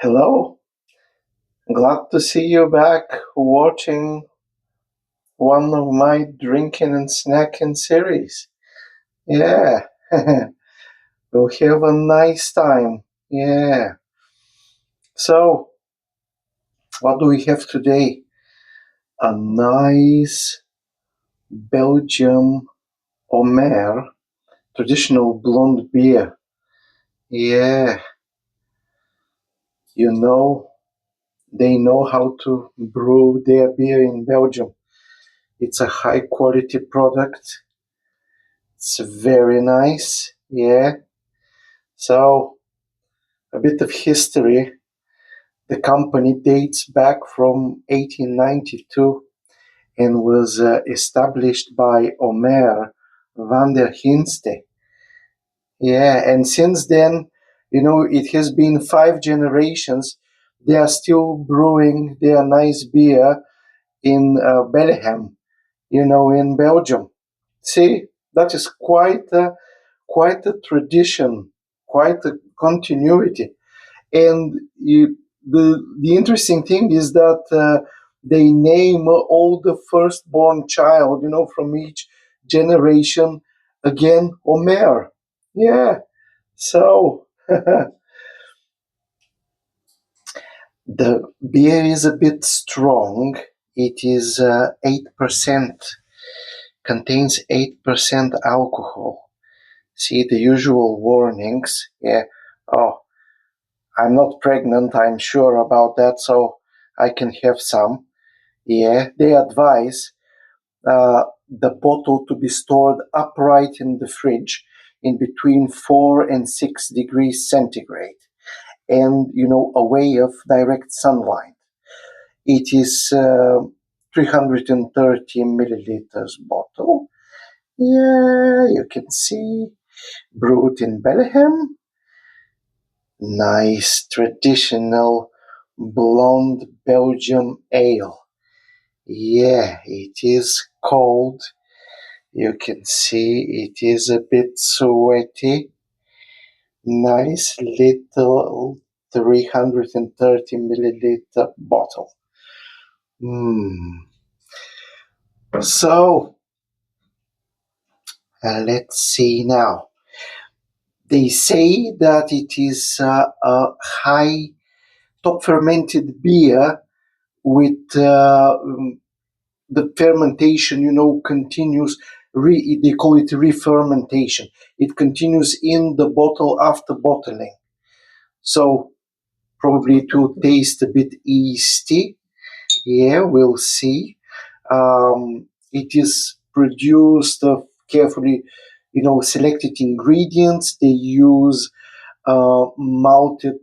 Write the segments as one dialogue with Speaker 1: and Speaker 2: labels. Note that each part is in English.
Speaker 1: Hello, glad to see you back watching one of my drinking and snacking series. Yeah, we'll have a nice time. Yeah. So, what do we have today? A nice Belgian Omer Traditional Blond beer. Yeah, you know, they know how to brew their beer in Belgium. It's a high quality product. It's very nice. Yeah. So, a bit of history. The company dates back from 1892 and was established by Omer van der Hinste. Yeah, and since then, it has been 5 generations. They are still brewing their nice beer in Belgium, in Belgium. See, that is quite a tradition, quite a continuity. And the interesting thing is that they name all the firstborn child, from each generation again Omer. Yeah. So the beer is a bit strong. It is 8%, contains 8% alcohol. See the usual warnings. Yeah. Oh, I'm not pregnant, I'm sure about that, so I can have some. Yeah, they advise the bottle to be stored upright in the fridge in between 4 and 6 degrees centigrade and, away of direct sunlight. It is 330 milliliters bottle. Yeah, you can see, brewed in Belgium. Nice traditional blonde Belgian ale. Yeah, it is cold. You can see it is a bit sweaty. Nice little 330 milliliter bottle. So, let's see now. They say that it is a high top fermented beer with the fermentation, continues. They call it re-fermentation. It continues in the bottle after bottling. So probably it will taste a bit yeasty. Yeah, we'll see. It is produced of carefully, selected ingredients. They use malted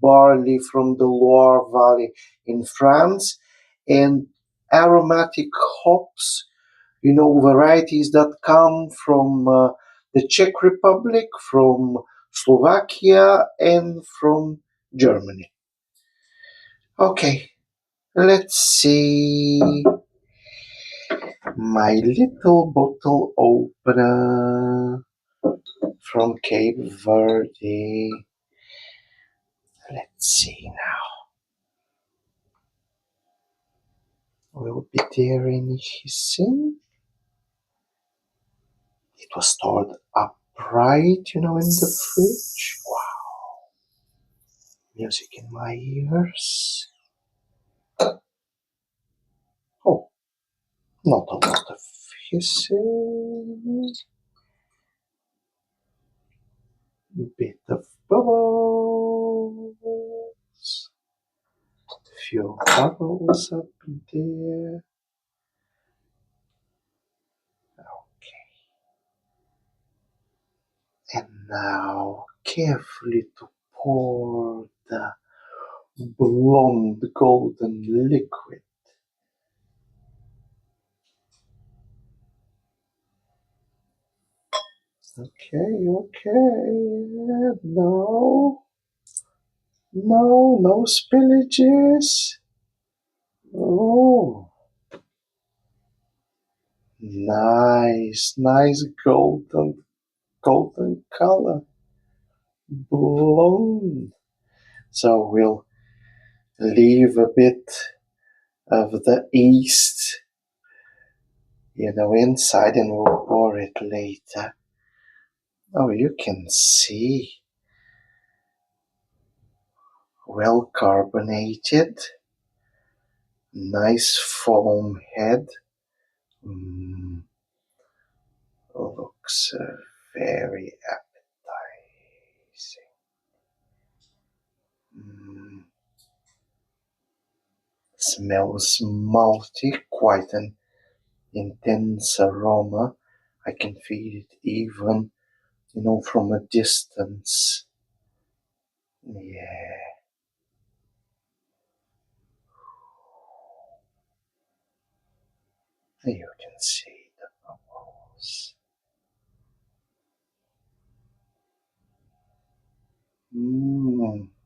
Speaker 1: barley from the Loire Valley in France, and aromatic hops, varieties that come from the Czech Republic, from Slovakia, and from Germany. Okay, let's see my little bottle opener from Cape Verde. Let's see now. Will be there any hissing? It was stored upright, in the fridge. Wow. Music in my ears. Oh, not a lot of hissing. A bit of bubbles. A few bubbles up there. Okay. And now carefully to pour the blonde golden liquid. Okay. No spillages. Oh, nice golden color. Blonde. So we'll leave a bit of the yeast, inside, and we'll pour it later. Oh, you can see. Well carbonated. Nice foam head. Looks very appetizing. Smells malty, quite an intense aroma. I can feel it even, from a distance. Yeah. You can see the bubbles.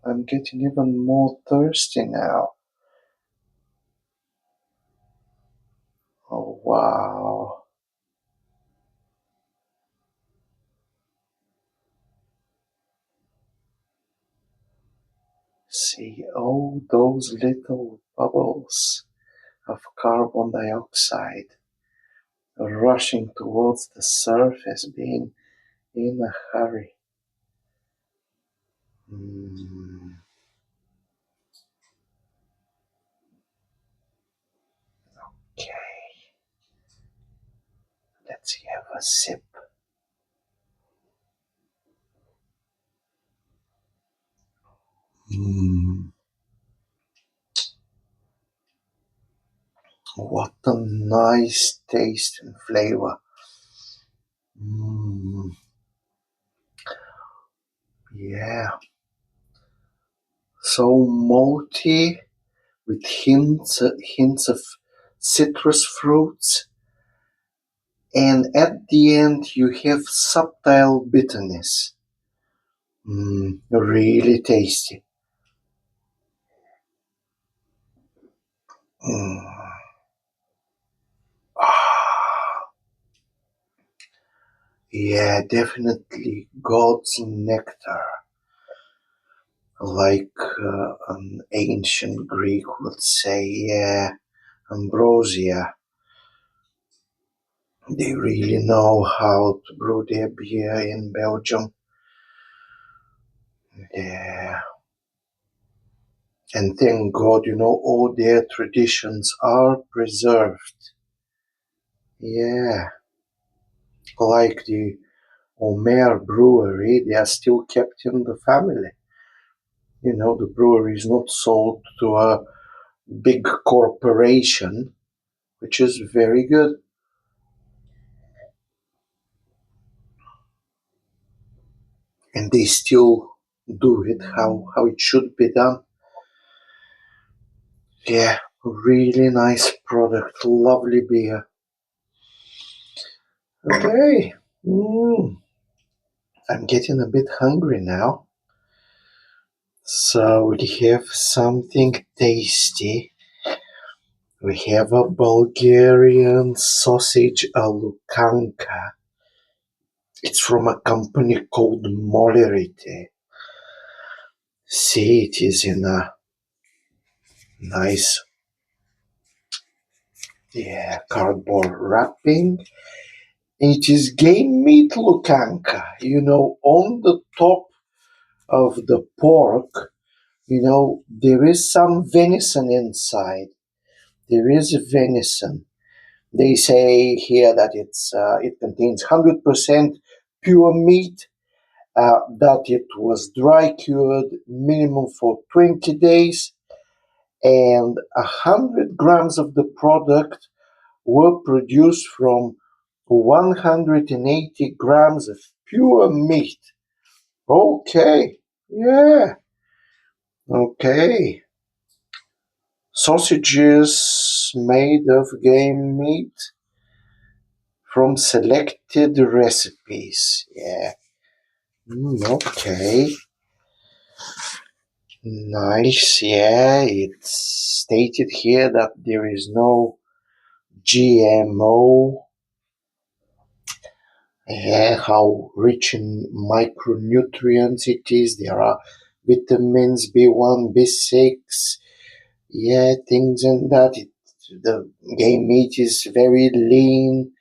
Speaker 1: I'm getting even more thirsty now. Oh, wow. See all those little bubbles of carbon dioxide rushing towards the surface, being in a hurry. Okay, let's have a sip. What a nice taste and flavor. Yeah. So malty, with hints of citrus fruits, and at the end you have subtle bitterness. Really tasty. Yeah, definitely God's nectar, like an ancient Greek would say. Yeah, ambrosia. They really know how to brew their beer in Belgium. Yeah. And thank God, all their traditions are preserved. Yeah. Like the Omer brewery, they are still kept in the family. The brewery is not sold to a big corporation, which is very good. And they still do it how it should be done. Yeah, really nice product, lovely beer. Okay, I'm getting a bit hungry now. So we have something tasty. We have a Bulgarian sausage, a Lukanka. It's from a company called Molerite. See, it is in a nice, cardboard wrapping. It is game meat Lukanka. On the top of the pork, there is some venison inside. There is venison. They say here that it contains 100% pure meat, that it was dry cured minimum for 20 days, and 100 grams of the product were produced from 180 grams of pure meat. Okay, yeah, okay. Sausages made of game meat from selected recipes. Yeah. Okay. Nice. Yeah. It's stated here that there is no GMO. Yeah. How rich in micronutrients it is. There are vitamins B1, B6, yeah, things and that. The game meat is very lean.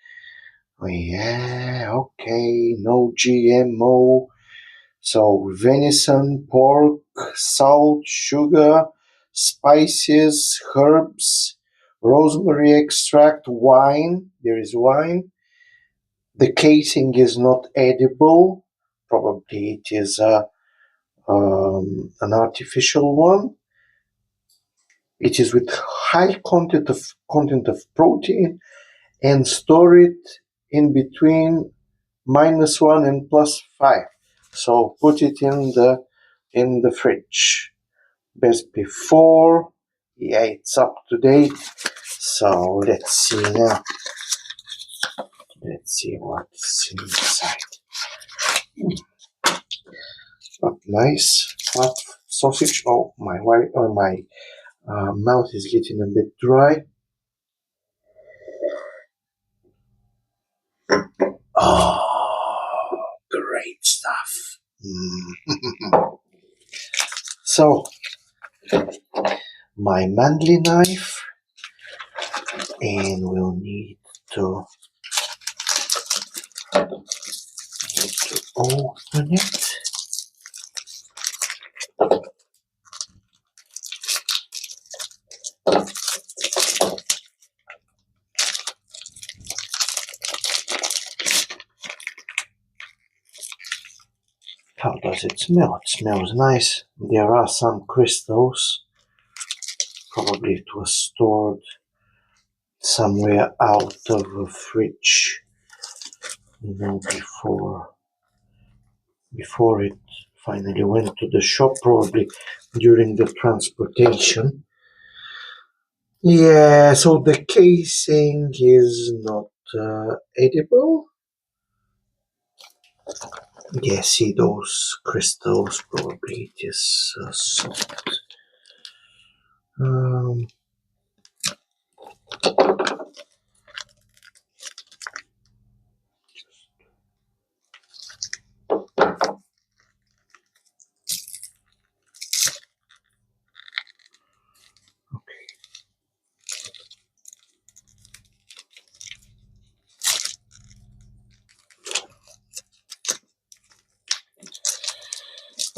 Speaker 1: Oh, yeah, okay, no GMO. So venison, pork, salt, sugar, spices, herbs, rosemary extract, wine. There is wine. The casing is not edible. Probably it is an artificial one. It is with high content of protein, and store it in between -1 and +5. So put it in the fridge. Best before. Yeah, it's up to date. So let's see now. Let's see what's inside. But nice flat sausage. Oh, my mouth is getting a bit dry. Oh, great stuff. So, my manly knife, and we'll need to open it. How does it smell? It smells nice. There are some crystals. Probably it was stored somewhere out of a fridge, before it finally went to the shop, probably during the transportation. Yeah, so the casing is not edible. Yeah, see those crystals, probably it is soft.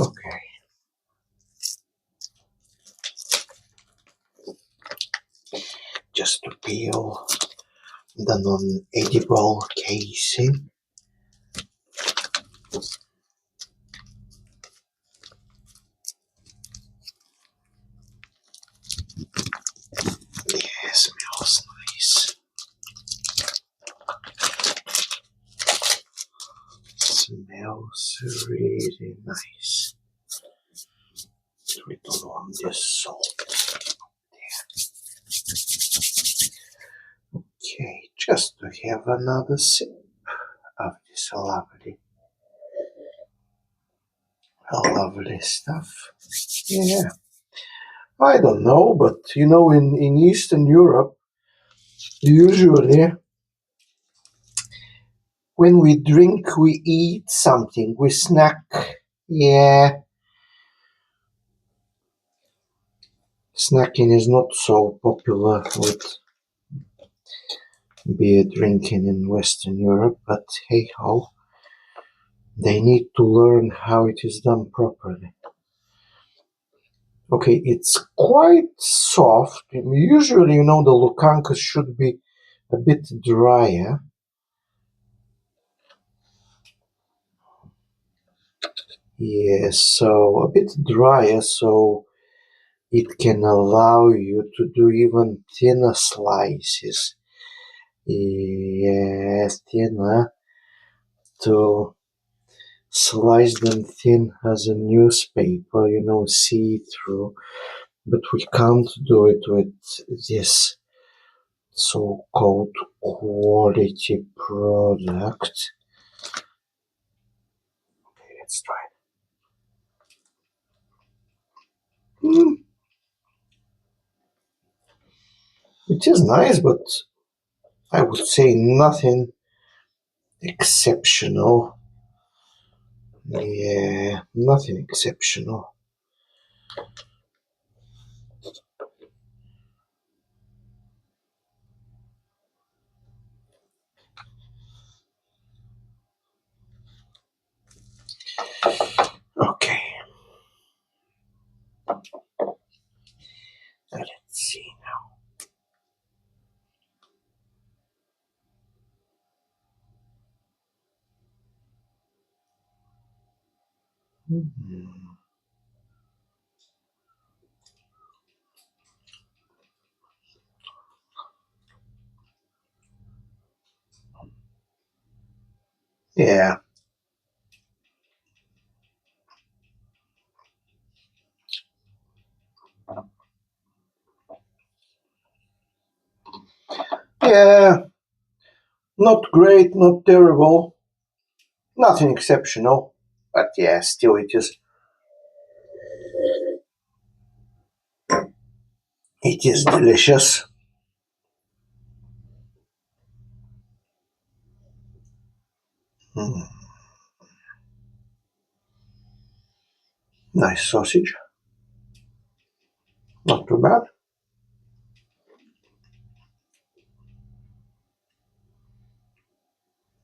Speaker 1: Okay. Just to peel the non-edible casing. Yeah, smells nice. Smells really nice. We don't want this salt. Okay, just to have another sip of this lovely stuff. Yeah, I don't know, but in Eastern Europe, usually when we drink, we eat something, we snack. Yeah, snacking is not so popular with beer drinking in Western Europe, but hey ho, they need to learn how it is done properly. Okay, it's quite soft. Usually, the Lukanka should be a bit drier. Yes, so a bit drier, so it can allow you to do even thinner slices. Yes, thinner, to slice them thin as a newspaper, see-through. But we can't do it with this so-called quality product. Okay, let's try it. It is nice, but I would say nothing exceptional. Yeah, nothing exceptional. Okay. Let's see now. Yeah. Yeah. Not great, not terrible. Nothing exceptional. But yeah, still it is delicious. Nice sausage. Not too bad.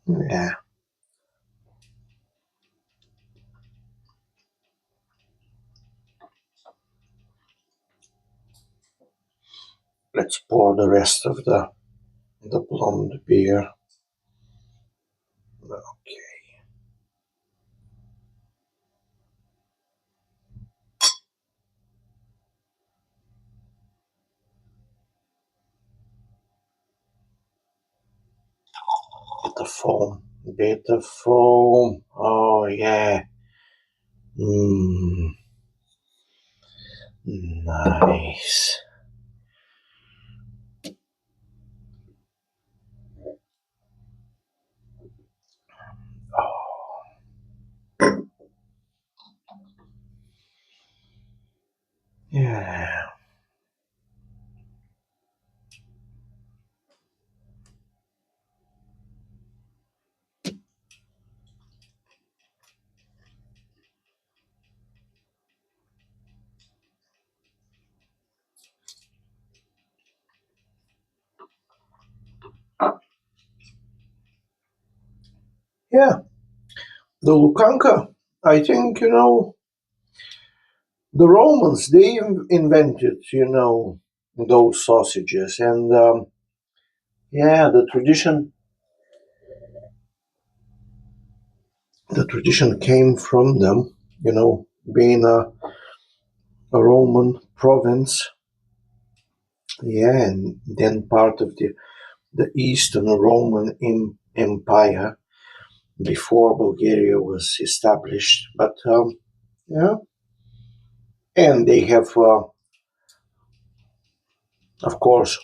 Speaker 1: Yeah. Let's pour the rest of the blonde beer. Okay. Bit of foam. Oh yeah. Nice. Yeah. Yeah. The Lukanka, I think, the Romans, they invented, those sausages. And yeah, the tradition came from them, being a Roman province. Yeah, and then part of the Eastern Roman Empire before Bulgaria was established. But yeah, and they have, of course,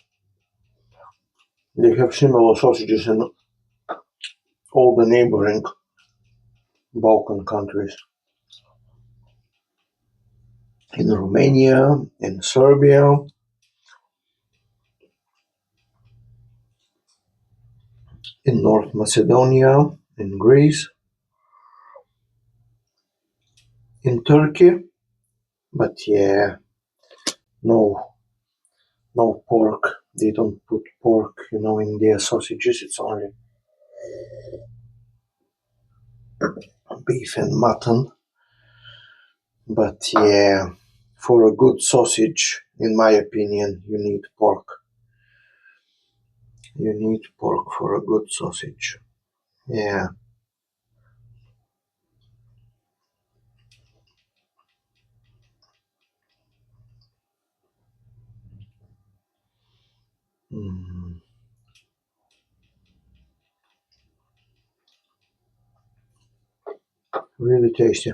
Speaker 1: they have similar sausages in all the neighboring Balkan countries. In Romania, in Serbia, in North Macedonia, in Greece, in Turkey, but yeah, no, no pork. They don't put pork, in their sausages. It's only beef and mutton. But yeah, for a good sausage, in my opinion, you need pork. You need pork for a good sausage. Yeah. Really tasty.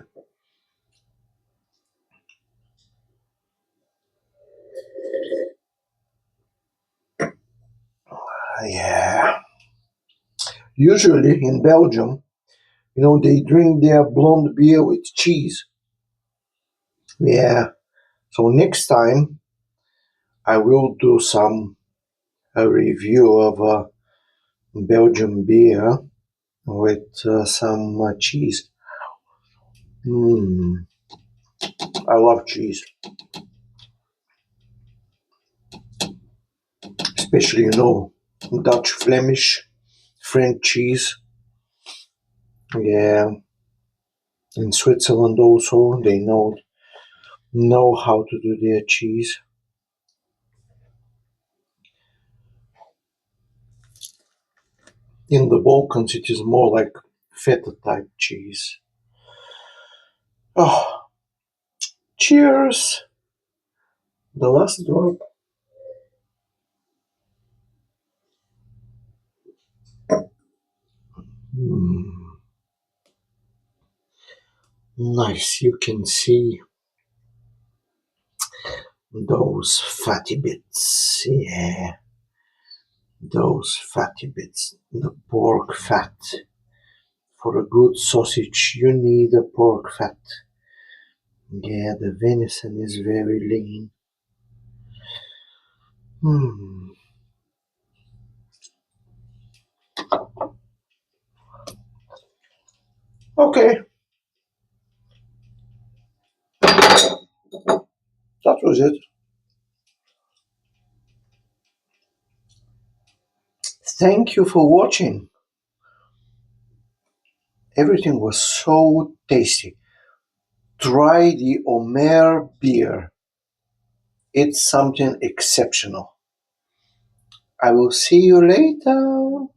Speaker 1: Yeah. Usually in Belgium, they drink their blonde beer with cheese. Yeah. So next time I will do a review of Belgian beer with some cheese. I love cheese. Especially, Dutch, Flemish, French cheese. Yeah. In Switzerland also, they know how to do their cheese. In the Balkans, it is more like feta type cheese. Oh, cheers! The last drop. Nice, you can see those fatty bits, yeah. Those fatty bits, the pork fat. For a good sausage, you need a pork fat. Yeah, the venison is very lean. Okay. That was it. Thank you for watching. Everything was so tasty. Try the Omer beer. It's something exceptional. I will see you later.